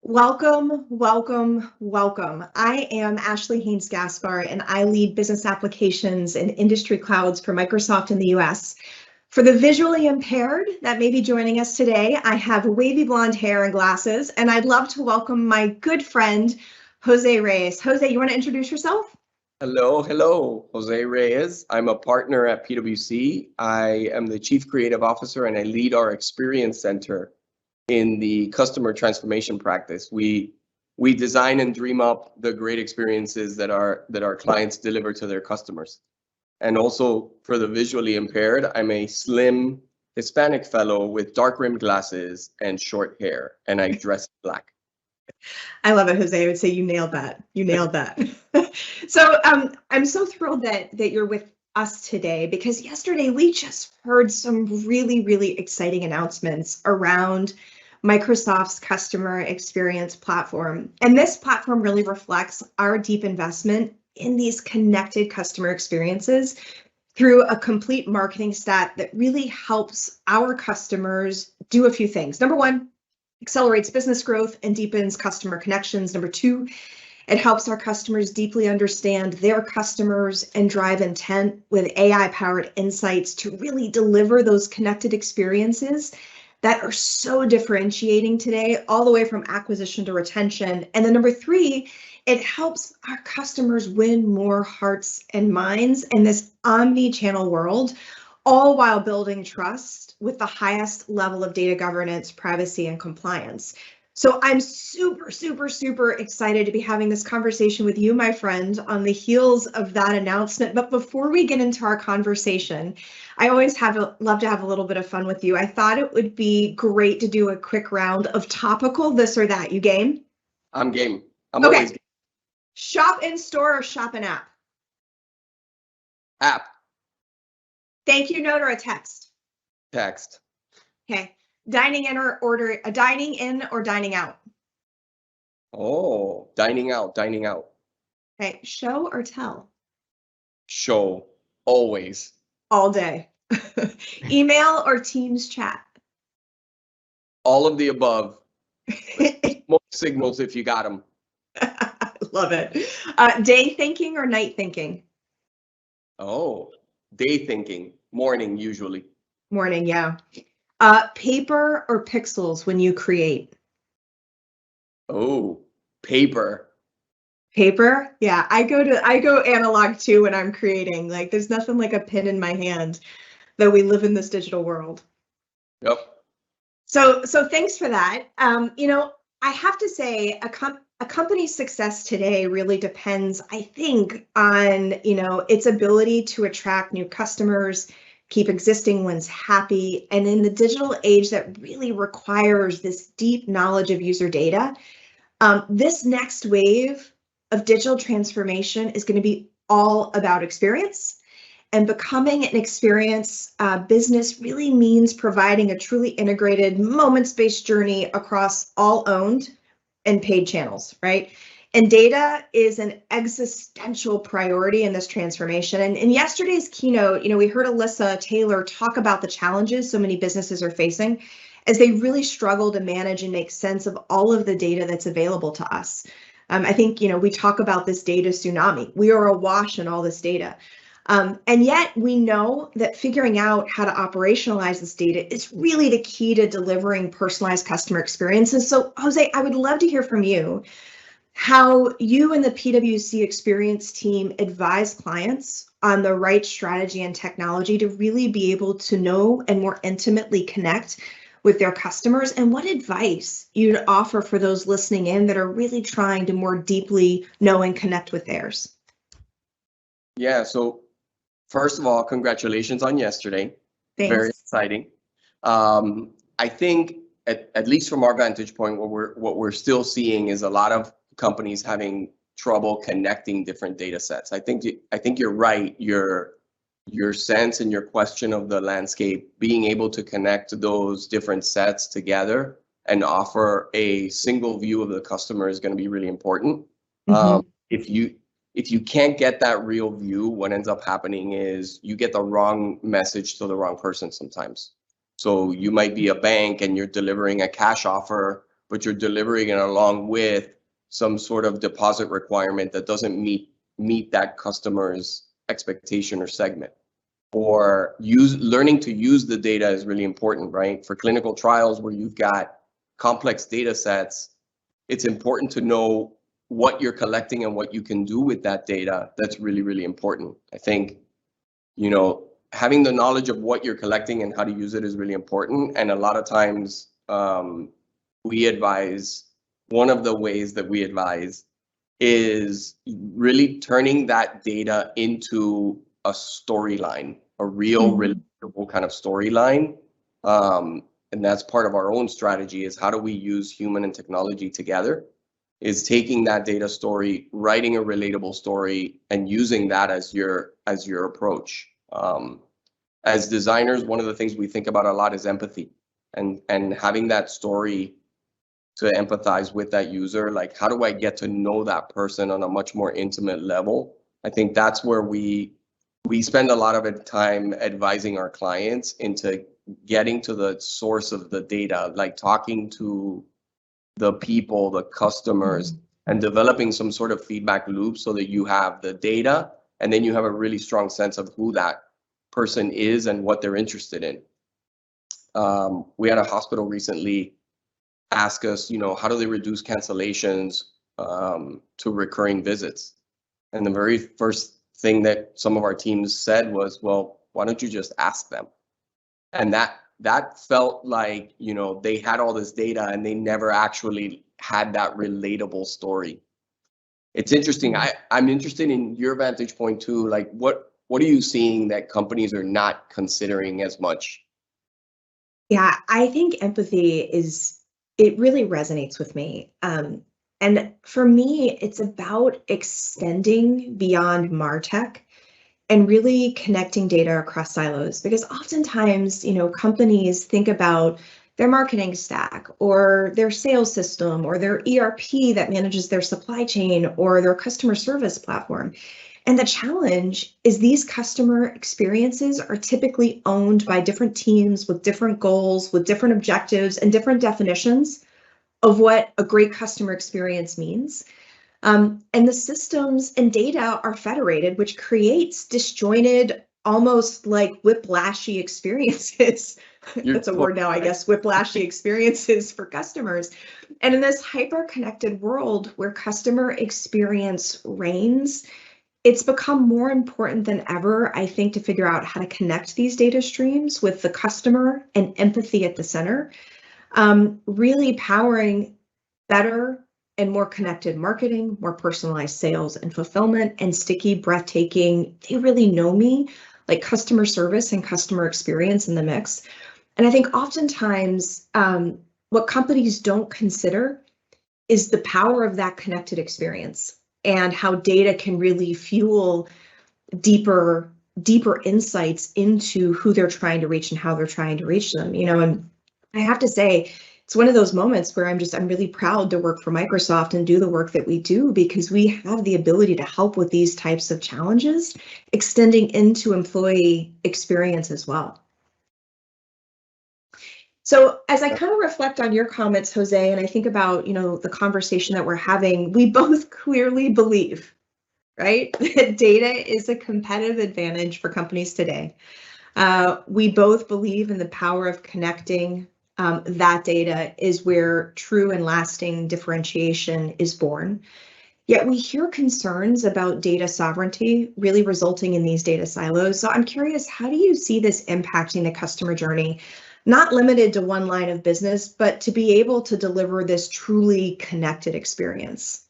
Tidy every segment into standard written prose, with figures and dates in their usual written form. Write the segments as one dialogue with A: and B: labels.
A: Welcome, welcome, welcome. I am Ashley Haynes-Gaspar, and I lead business applications and industry clouds for Microsoft in the US. For the visually impaired that may be joining us today, I have wavy blonde hair and glasses, and I'd love to welcome my good friend, Jose Reyes. Jose, you want to introduce yourself?
B: Hello, Jose Reyes. I'm a partner at PwC. I am the Chief Creative Officer and I lead our Experience Center in the customer transformation practice. We design and dream up the great experiences that our clients deliver to their customers. And also for the visually impaired, I'm a slim Hispanic fellow with dark rimmed glasses and short hair, and I dress black.
A: I love it, Jose. I would say you nailed that. You nailed that. So I'm so thrilled that you're with us today, because yesterday we just heard some really, really exciting announcements around Microsoft's customer experience platform. And this platform really reflects our deep investment in these connected customer experiences through a complete marketing stack that really helps our customers do a few things. Number one, accelerates business growth and deepens customer connections. Number two, it helps our customers deeply understand their customers and drive intent with AI-powered insights to really deliver those connected experiences that are so differentiating today, all the way from acquisition to retention. And then number three, it helps our customers win more hearts and minds in this omni-channel world, all while building trust with the highest level of data governance, privacy, and compliance. So I'm super, super, super excited to be having this conversation with you, my friend, on the heels of that announcement. But before we get into our conversation, I always love to have a little bit of fun with you. I thought it would be great to do a quick round of topical this or that. You game?
B: I'm game. I'm
A: okay.
B: Always game.
A: Shop in store or shop in app?
B: App.
A: Thank you note or a text?
B: Text.
A: Okay. Dining in or dining out?
B: Oh, dining out.
A: Okay. Show or tell?
B: Show. Always.
A: All day. Email or Teams chat?
B: All of the above. Smoke signals if you got them.
A: Love it. Day thinking or night thinking?
B: Oh, day thinking. Morning, usually.
A: Morning, yeah. Paper or pixels when you create?
B: Oh, paper.
A: Paper? Yeah, I go analog too when I'm creating. Like, there's nothing like a pen in my hand, though we live in this digital world.
B: Yep.
A: So thanks for that. I have to say a company's success today really depends, I think, on, its ability to attract new customers, keep existing ones happy, and in the digital age that really requires this deep knowledge of user data, this next wave of digital transformation is going to be all about experience. And becoming an experience business really means providing a truly integrated moments-based journey across all owned and paid channels, right? And data is an existential priority in this transformation. And in yesterday's keynote, we heard Alyssa Taylor talk about the challenges so many businesses are facing as they really struggle to manage and make sense of all of the data that's available to us. I think, we talk about this data tsunami. We are awash in all this data. And yet we know that figuring out how to operationalize this data is really the key to delivering personalized customer experiences. So Jose, I would love to hear from you how you and the PwC experience team advise clients on the right strategy and technology to really be able to know and more intimately connect with their customers, and what advice you'd offer for those listening in that are really trying to more deeply know and connect with theirs.
B: Yeah, so first of all, congratulations on yesterday.
A: Thanks.
B: Very exciting. I think at least from our vantage point, what we're still seeing is a lot of companies having trouble connecting different data sets. I think you're right. Your sense and your question of the landscape, being able to connect those different sets together and offer a single view of the customer is going to be really important. Mm-hmm. If you can't get that real view, what ends up happening is you get the wrong message to the wrong person sometimes. So you might be a bank and you're delivering a cash offer but you're delivering it along with some sort of deposit requirement that doesn't meet that customer's expectation or segment. Or learning to use the data is really important, right? For clinical trials where you've got complex data sets, it's important to know what you're collecting and what you can do with that data. That's really, really important. I think, having the knowledge of what you're collecting and how to use it is really important. And a lot of times one of the ways that we advise is really turning that data into a storyline, a real, relatable kind of storyline. And that's part of our own strategy, is how do we use human and technology together, is taking that data story, writing a relatable story, and using that as your approach. As designers, one of the things we think about a lot is empathy, and having that story to empathize with that user. Like, how do I get to know that person on a much more intimate level? I think that's where we spend a lot of time advising our clients into getting to the source of the data, like talking to the people, the customers, and developing some sort of feedback loop so that you have the data and then you have a really strong sense of who that person is and what they're interested in. We had a hospital recently ask us, how do they reduce cancellations to recurring visits? And the very first thing that some of our teams said was, well, why don't you just ask them? And that felt like, they had all this data and they never actually had that relatable story. It's interesting. I'm interested in your vantage point too. Like, what are you seeing that companies are not considering as much?
A: Yeah, I think empathy it really resonates with me. And for me, it's about extending beyond MarTech and really connecting data across silos, because oftentimes, companies think about their marketing stack or their sales system or their ERP that manages their supply chain or their customer service platform. And the challenge is these customer experiences are typically owned by different teams with different goals, with different objectives and different definitions of what a great customer experience means. And the systems and data are federated, which creates disjointed, almost like whiplashy experiences. That's a word now, I guess, whiplashy experiences for customers. And in this hyper-connected world where customer experience reigns, it's become more important than ever, I think, to figure out how to connect these data streams with the customer and empathy at the center, really powering better and more connected marketing, more personalized sales and fulfillment, and sticky, breathtaking, they really know me, like customer service and customer experience in the mix. And I think oftentimes what companies don't consider is the power of that connected experience and how data can really fuel deeper insights into who they're trying to reach and how they're trying to reach them. And I have to say, it's one of those moments where I'm really proud to work for Microsoft and do the work that we do, because we have the ability to help with these types of challenges, extending into employee experience as well. So as I kind of reflect on your comments, Jose, and I think about, the conversation that we're having, we both clearly believe, right, that data is a competitive advantage for companies today. We both believe in the power of connecting. That data is where true and lasting differentiation is born. Yet we hear concerns about data sovereignty really resulting in these data silos. So I'm curious, how do you see this impacting the customer journey? Not limited to one line of business, but to be able to deliver this truly connected experience.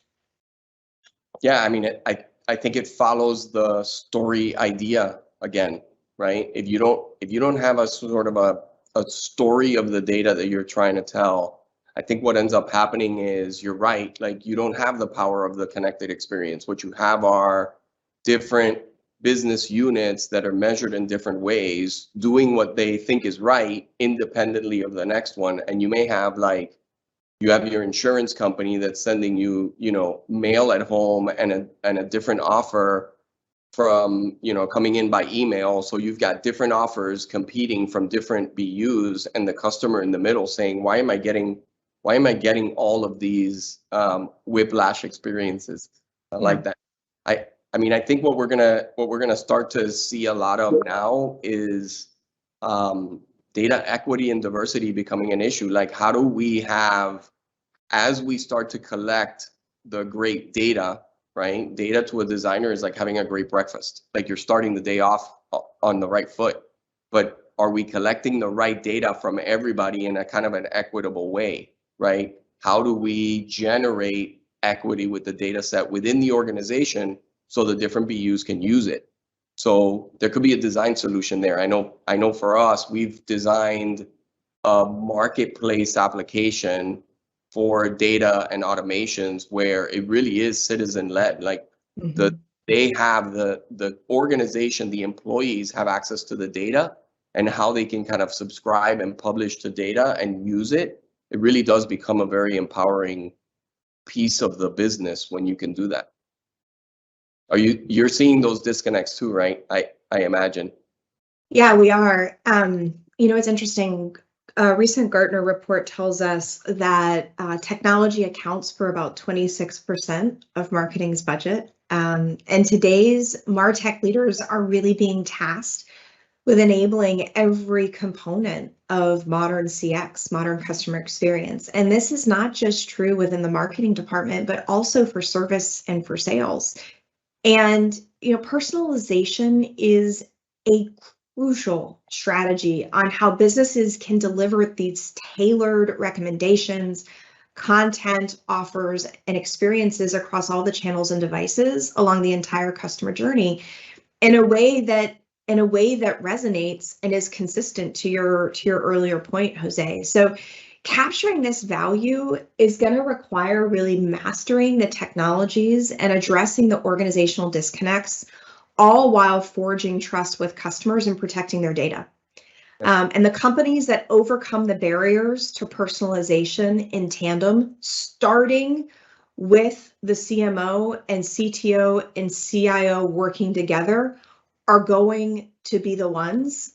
B: Yeah, I mean, I think it follows the story idea again, right? If you don't have a sort of a story of the data that you're trying to tell, I think what ends up happening is, you're right, like, you don't have the power of the connected experience. What you have are different business units that are measured in different ways, doing what they think is right independently of the next one. And you may have, like, you have your insurance company that's sending you, mail at home and a different offer from, coming in by email. So you've got different offers competing from different BUs, and the customer in the middle saying, why am I getting Why am I getting all of these whiplash experiences? I like that. I mean, I think what we're gonna start to see a lot of now is data equity and diversity becoming an issue. Like, how do we have, as we start to collect the great data, right? Data to a designer is like having a great breakfast. Like, you're starting the day off on the right foot, but are we collecting the right data from everybody in a kind of an equitable way, right? How do we generate equity with the data set within the organization so the different BUs can use it? So there could be a design solution there. I know for us, we've designed a marketplace application for data and automations where it really is citizen-led. Like, they have the organization, the employees have access to the data, and how they can kind of subscribe and publish to data and use it. It really does become a very empowering piece of the business when you can do that. You're seeing those disconnects too, right? I imagine.
A: Yeah, we are. You know, it's interesting. A recent Gartner report tells us that technology accounts for about 26% of marketing's budget. And today's MarTech leaders are really being tasked with enabling every component of modern CX, modern customer experience. And this is not just true within the marketing department, but also for service and for sales. And, you know, personalization is a crucial strategy on how businesses can deliver these tailored recommendations, content, offers, and experiences across all the channels and devices along the entire customer journey in a way that resonates and is consistent to your earlier point, Jose. So capturing this value is going to require really mastering the technologies and addressing the organizational disconnects, all while forging trust with customers and protecting their data. And the companies that overcome the barriers to personalization in tandem, starting with the CMO and CTO and CIO working together, are going to be the ones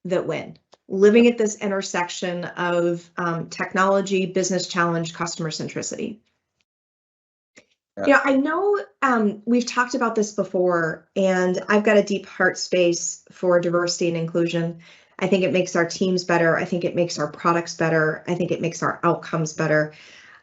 A: that win, living at this intersection of technology, business challenge, customer centricity. Yeah, I know we've talked about this before, and I've got a deep heart space for diversity and inclusion. I think it makes our teams better. I think it makes our products better. I think it makes our outcomes better.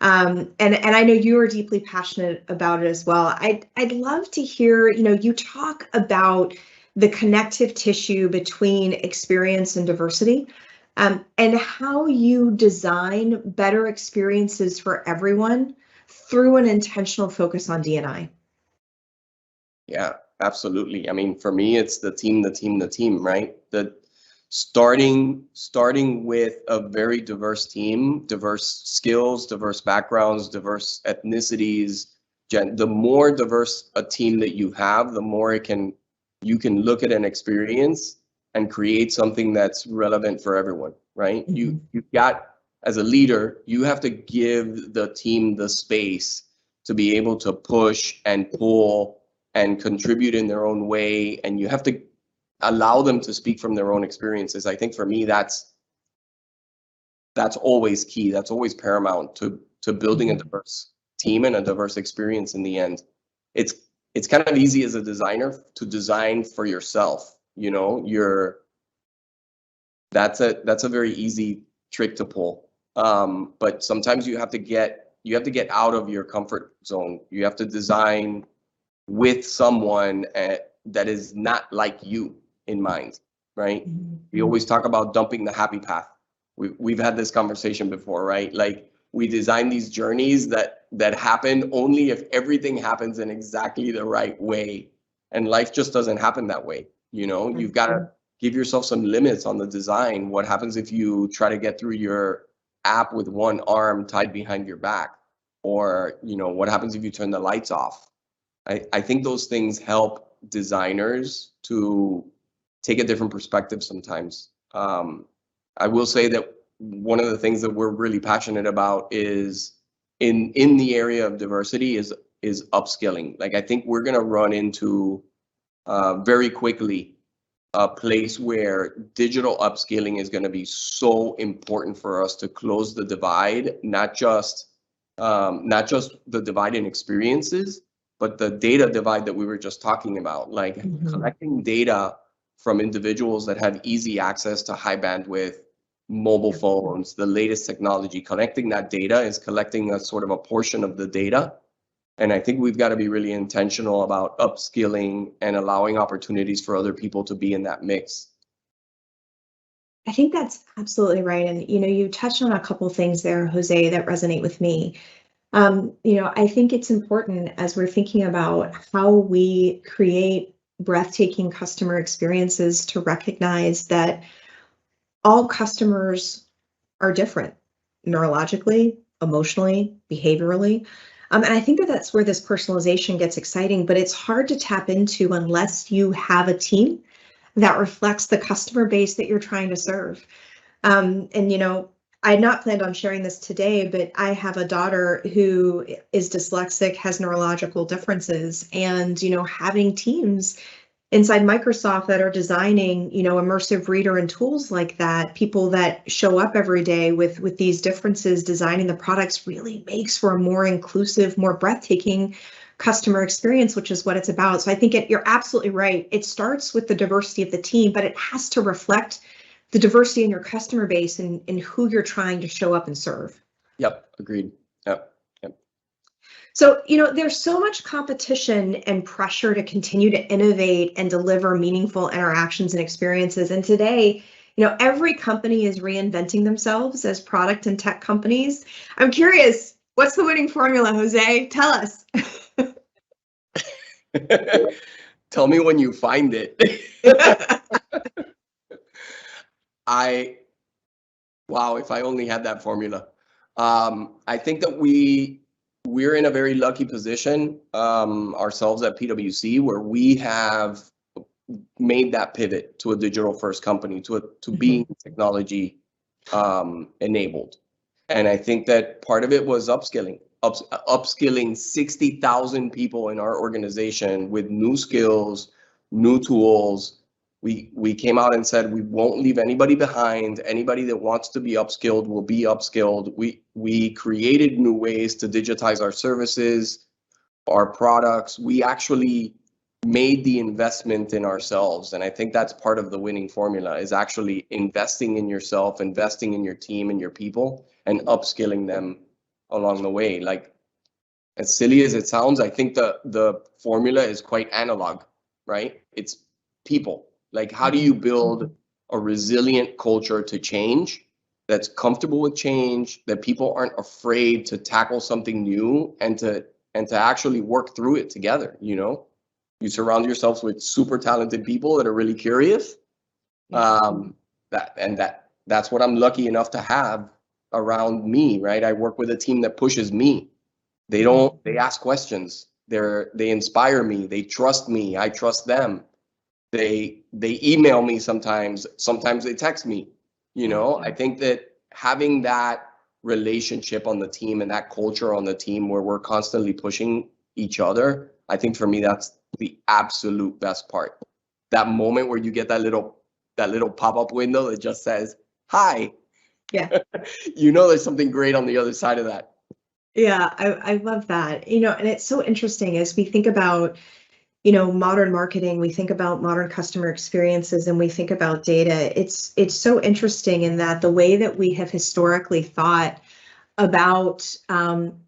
A: And I know you are deeply passionate about it as well. I'd love to hear, you know, you talk about the connective tissue between experience and diversity, and how you design better experiences for everyone through an intentional focus on D&I.
B: Yeah, absolutely. I mean, for me, it's the team, right? Starting with a very diverse team, diverse skills, diverse backgrounds, diverse ethnicities. The more diverse a team that you have, the more you can look at an experience and create something that's relevant for everyone, right? You've got, as a leader, you have to give the team the space to be able to push and pull and contribute in their own way, and you have to allow them to speak from their own experiences. I think for me, that's always key. That's always paramount to building a diverse team and a diverse experience in the end. It's kind of easy as a designer to design for yourself. You know, that's a very easy trick to pull. But sometimes you have to get out of your comfort zone. You have to design with someone that is not like you in mind, right? We always talk about dumping the happy path. We've had this conversation before, right? Like, we design these journeys that happen only if everything happens in exactly the right way. And life just doesn't happen that way. You know, you've got to give yourself some limits on the design. What happens if you try to get through your app with one arm tied behind your back? Or, you know, what happens if you turn the lights off? I think those things help designers to take a different perspective sometimes. I will say that one of the things that we're really passionate about is in the area of diversity is upskilling. Like, I think we're going to run into very quickly a place where digital upskilling is going to be so important for us to close the divide, not just the divide in experiences, but the data divide that we were just talking about, like collecting data from individuals that have easy access to high bandwidth mobile phones, the latest technology. Connecting that data is collecting a sort of a portion of the data. And I think we've got to be really intentional about upskilling and allowing opportunities for other people to be in that mix.
A: I think that's absolutely right. And, you touched on a couple things there, Jose, that resonate with me. I think it's important as we're thinking about how we create breathtaking customer experiences to recognize that all customers are different neurologically, emotionally, behaviorally. And I think that that's where this personalization gets exciting, but it's hard to tap into unless you have a team that reflects the customer base that you're trying to serve. I had not planned on sharing this today, but I have a daughter who is dyslexic, has neurological differences, and, having teams inside Microsoft that are designing, immersive reader and tools like that, people that show up every day with these differences, designing the products really makes for a more inclusive, more breathtaking customer experience, which is what it's about. So I think you're absolutely right. It starts with the diversity of the team, but it has to reflect the diversity in your customer base and who you're trying to show up and serve.
B: Yep, agreed. Yep.
A: So, there's so much competition and pressure to continue to innovate and deliver meaningful interactions and experiences. And today, every company is reinventing themselves as product and tech companies. I'm curious, what's the winning formula, Jose? Tell us.
B: Tell me when you find it. Wow, if I only had that formula. I think that we're in a very lucky position ourselves at PwC, where we have made that pivot to a digital first company, to being technology enabled. And I think that part of it was upskilling 60,000 people in our organization with new skills, new tools. We came out and said we won't leave anybody behind. Anybody that wants to be upskilled will be upskilled. We created new ways to digitize our services, our products. We actually made the investment in ourselves. And I think that's part of the winning formula, is actually investing in yourself, investing in your team and your people, and upskilling them along the way. Like, as silly as it sounds, I think the formula is quite analog, right? It's people. Like, how do you build a resilient culture to change, that's comfortable with change, that people aren't afraid to tackle something new and to actually work through it together? You surround yourselves with super talented people that are really curious. That's what I'm lucky enough to have around me, right? I work with a team that pushes me. They ask questions. They inspire me. They trust me. I trust them. They email me sometimes they text me. I think that having that relationship on the team and that culture on the team where we're constantly pushing each other, I think for me that's the absolute best part. That moment where you get that little pop-up window that just says hi.
A: Yeah.
B: There's something great on the other side of that.
A: Yeah, I love that. And it's so interesting as we think about modern marketing, we think about modern customer experiences, and we think about data. It's so interesting in that the way that we have historically thought about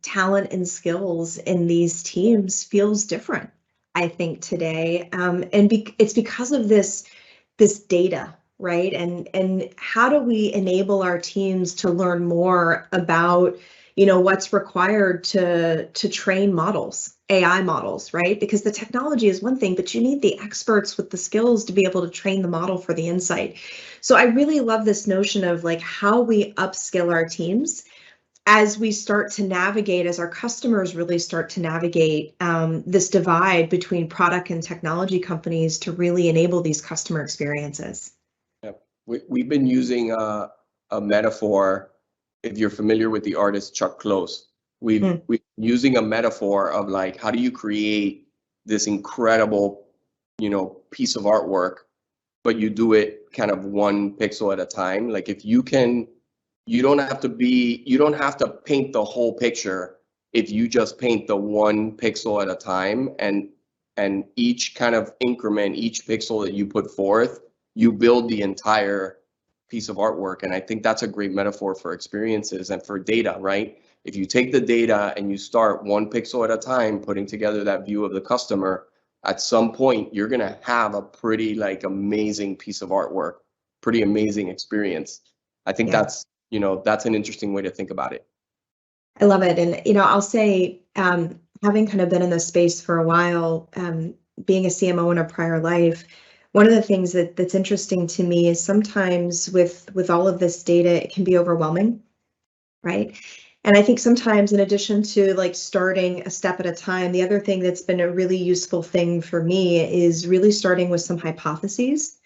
A: talent and skills in these teams feels different, I think, today. It's because of this data, right? And how do we enable our teams to learn more about what's required to train models, AI models, right? Because the technology is one thing, but you need the experts with the skills to be able to train the model for the insight. So I really love this notion of like how we upskill our teams as we start to navigate, as our customers really start to navigate this divide between product and technology companies to really enable these customer experiences.
B: Yeah. We've been using a metaphor. If you're familiar with the artist Chuck Close, we're using a metaphor of like, how do you create this incredible, piece of artwork, but you do it kind of one pixel at a time. Like if you can, you don't have to paint the whole picture. If you just paint the one pixel at a time, and each kind of increment, each pixel that you put forth, you build the entire piece of artwork. And I think that's a great metaphor for experiences and for data, right? If you take the data and you start one pixel at a time, putting together that view of the customer, at some point, you're going to have a pretty like amazing piece of artwork, pretty amazing experience. I think that's an interesting way to think about it.
A: I love it. And, I'll say, having kind of been in this space for a while, being a CMO in a prior life, one of the things that's interesting to me is sometimes with all of this data, it can be overwhelming, right? And I think sometimes, in addition to like starting a step at a time, the other thing that's been a really useful thing for me is really starting with some hypotheses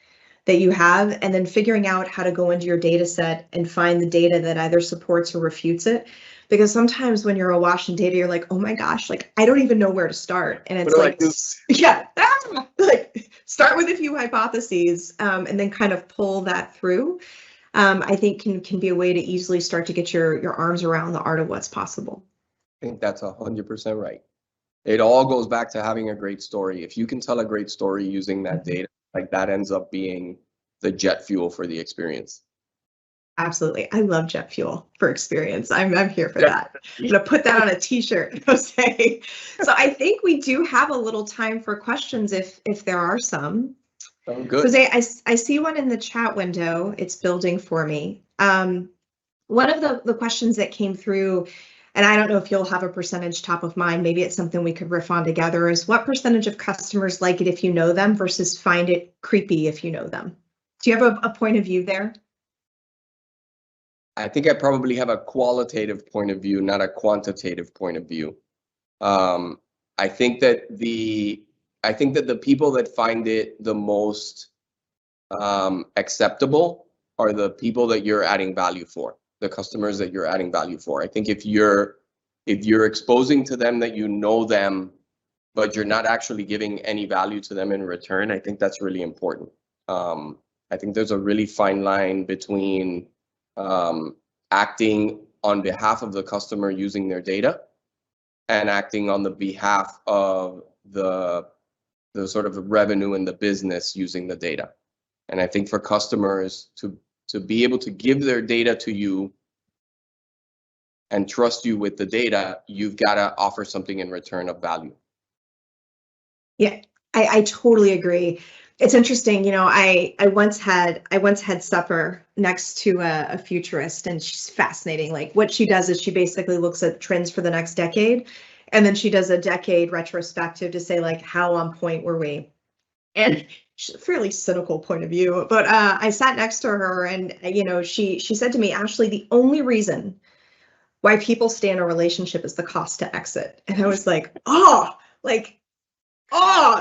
A: that you have, and then figuring out how to go into your data set and find the data that either supports or refutes it. Because sometimes when you're awash in data, you're like, oh my gosh, like I don't even know where to start. And it's like, like start with a few hypotheses, and then kind of pull that through. I think can be a way to easily start to get your arms around the art of what's possible.
B: I think that's 100% right. It all goes back to having a great story. If you can tell a great story using that data, like that ends up being the jet fuel for the experience.
A: Absolutely. I love jet fuel for experience. I'm here for that. I'm going to put that on a t-shirt, Jose. So I think we do have a little time for questions if there are some.
B: Oh, good.
A: Jose, I see one in the chat window. It's building for me. One of the questions that came through, and I don't know if you'll have a percentage top of mind, maybe it's something we could riff on together, is what percentage of customers like it if you know them versus find it creepy if you know them? Do you have a point of view there?
B: I think I probably have a qualitative point of view, not a quantitative point of view. I think that the people that find it the most acceptable are the people that you're adding value for, the customers that you're adding value for. I think if you're exposing to them that you know them, but you're not actually giving any value to them in return, I think that's really important. I think there's a really fine line between acting on behalf of the customer using their data and acting on the behalf of the sort of revenue in the business using the data. And I think for customers to be able to give their data to you and trust you with the data, you've got to offer something in return of value.
A: Yeah, I totally agree. It's interesting, I once had supper next to a futurist, and she's fascinating. Like what she does is she basically looks at trends for the next decade, and then she does a decade retrospective to say like how on point were we. And she's a fairly cynical point of view, but I sat next to her, and she said to me, Ashley, the only reason why people stay in a relationship is the cost to exit. And I was like,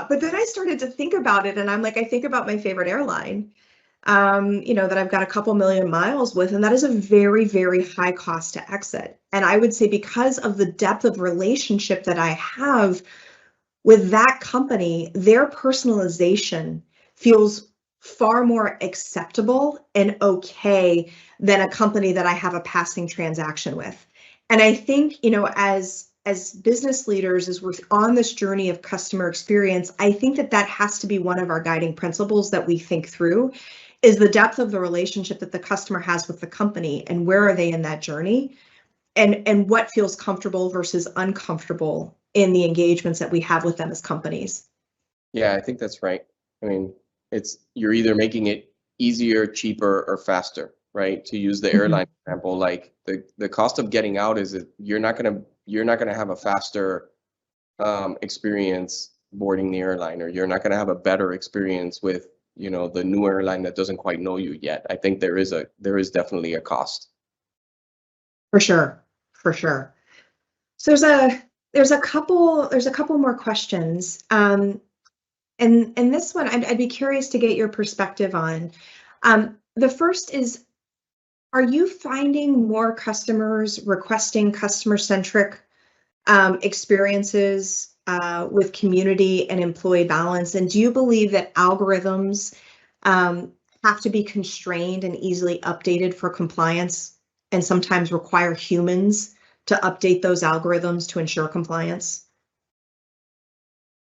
A: but then I started to think about it, and I'm like, I think about my favorite airline, that I've got a couple million miles with, and that is a very, very high cost to exit. And I would say because of the depth of relationship that I have with that company, their personalization feels far more acceptable and okay than a company that I have a passing transaction with. And I think, as business leaders, as we're on this journey of customer experience, I think that has to be one of our guiding principles that we think through, is the depth of the relationship that the customer has with the company, and where are they in that journey, and what feels comfortable versus uncomfortable in the engagements that we have with them as companies.
B: Yeah, I think that's right. I mean, you're either making it easier, cheaper, or faster, right? To use the airline example, like the cost of getting out is that you're not gonna have a faster experience boarding the airline, or you're not gonna have a better experience with the new airline that doesn't quite know you yet. I think there is definitely a cost.
A: For sure. So there's a couple more questions. And this one I'd be curious to get your perspective on. The first is, are you finding more customers requesting customer-centric experiences with community and employee balance? And do you believe that algorithms have to be constrained and easily updated for compliance, and sometimes require humans to update those algorithms to ensure compliance?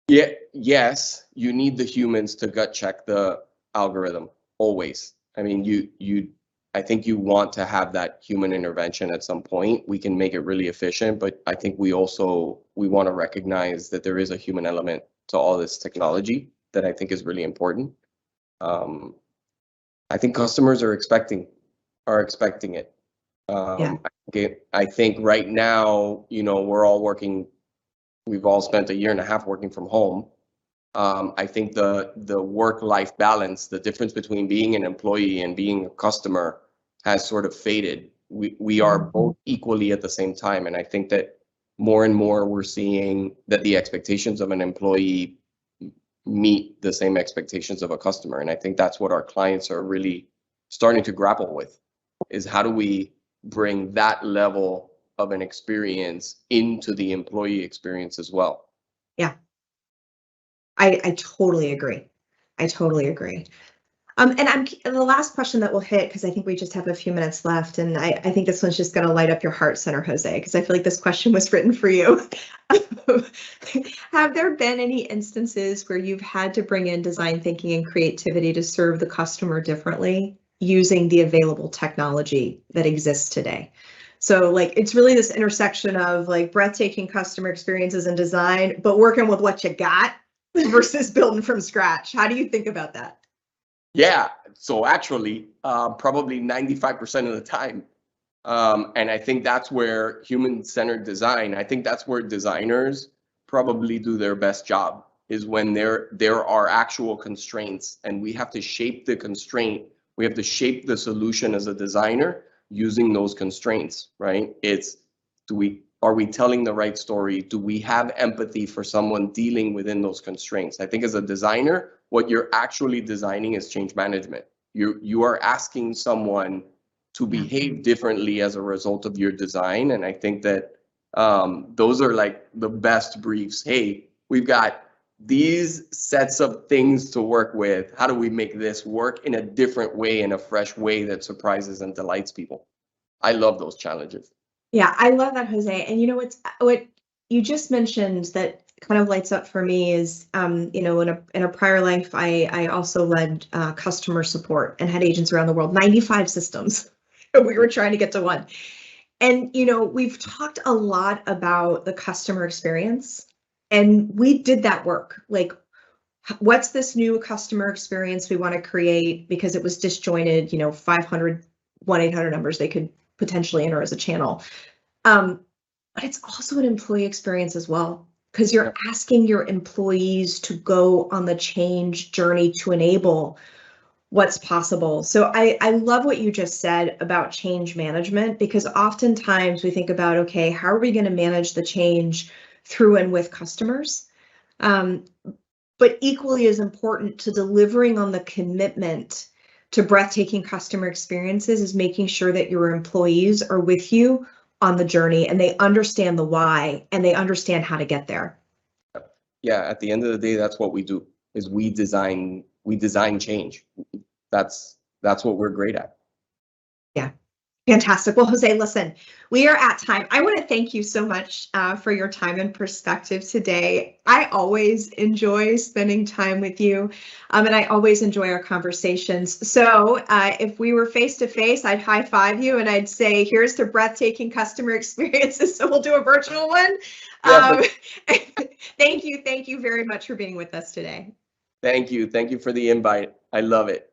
B: Yeah, yes, you need the humans to gut check the algorithm always. I mean, I think you want to have that human intervention at some point. We can make it really efficient, but I think we want to recognize that there is a human element to all this technology that I think is really important. I think customers are expecting it.
A: Yeah.
B: I think right now, we're all working. We've all spent a year and a half working from home. I think the work-life balance, the difference between being an employee and being a customer, has sort of faded. We are both equally at the same time, and I think that more and more we're seeing that the expectations of an employee meet the same expectations of a customer, and I think that's what our clients are really starting to grapple with, is how do we bring that level of an experience into the employee experience as well.
A: Yeah. I totally agree. I totally agree. And the last question that we'll hit, because I think we just have a few minutes left, and I think this one's just going to light up your heart center, Jose, because I feel like this question was written for you. Have there been any instances where you've had to bring in design thinking and creativity to serve the customer differently using the available technology that exists today? So like, it's really this intersection of like breathtaking customer experiences and design, but working with what you got versus building from scratch. How do you think about that?
B: Yeah, so actually, probably 95% of the time. And I think that's where human-centered design, I think that's where designers probably do their best job, is when there are actual constraints and we have to shape the constraint. We have to shape the solution as a designer using those constraints, right? Are we telling the right story? Do we have empathy for someone dealing within those constraints? I think as a designer, what you're actually designing is change management. You are asking someone to behave differently as a result of your design. And I think that those are like the best briefs. Hey, we've got these sets of things to work with. How do we make this work in a different way, in a fresh way that surprises and delights people? I love those challenges.
A: Yeah, I love that, Jose. And you know what you just mentioned that kind of lights up for me is, in a prior life, I also led customer support and had agents around the world, 95 systems. We were trying to get to one. And, we've talked a lot about the customer experience, and we did that work. Like, what's this new customer experience we want to create? Because it was disjointed, 500 1-800 numbers they could potentially enter as a channel. But it's also an employee experience as well, because you're asking your employees to go on the change journey to enable what's possible. So I love what you just said about change management, because oftentimes we think about, okay, how are we going to manage the change through and with customers? But equally as important to delivering on the commitment to breathtaking customer experiences is making sure that your employees are with you on the journey and they understand the why and they understand how to get there.
B: Yeah, at the end of the day, that's what we do, is we design change. That's what we're great at.
A: Yeah. Fantastic. Well, Jose, listen, we are at time. I want to thank you so much for your time and perspective today. I always enjoy spending time with you, and I always enjoy our conversations. So if we were face to face, I'd high five you and I'd say, here's to breathtaking customer experiences. So we'll do a virtual one.
B: Yeah,
A: Thank you. Thank you very much for being with us today.
B: Thank you. Thank you for the invite. I love it.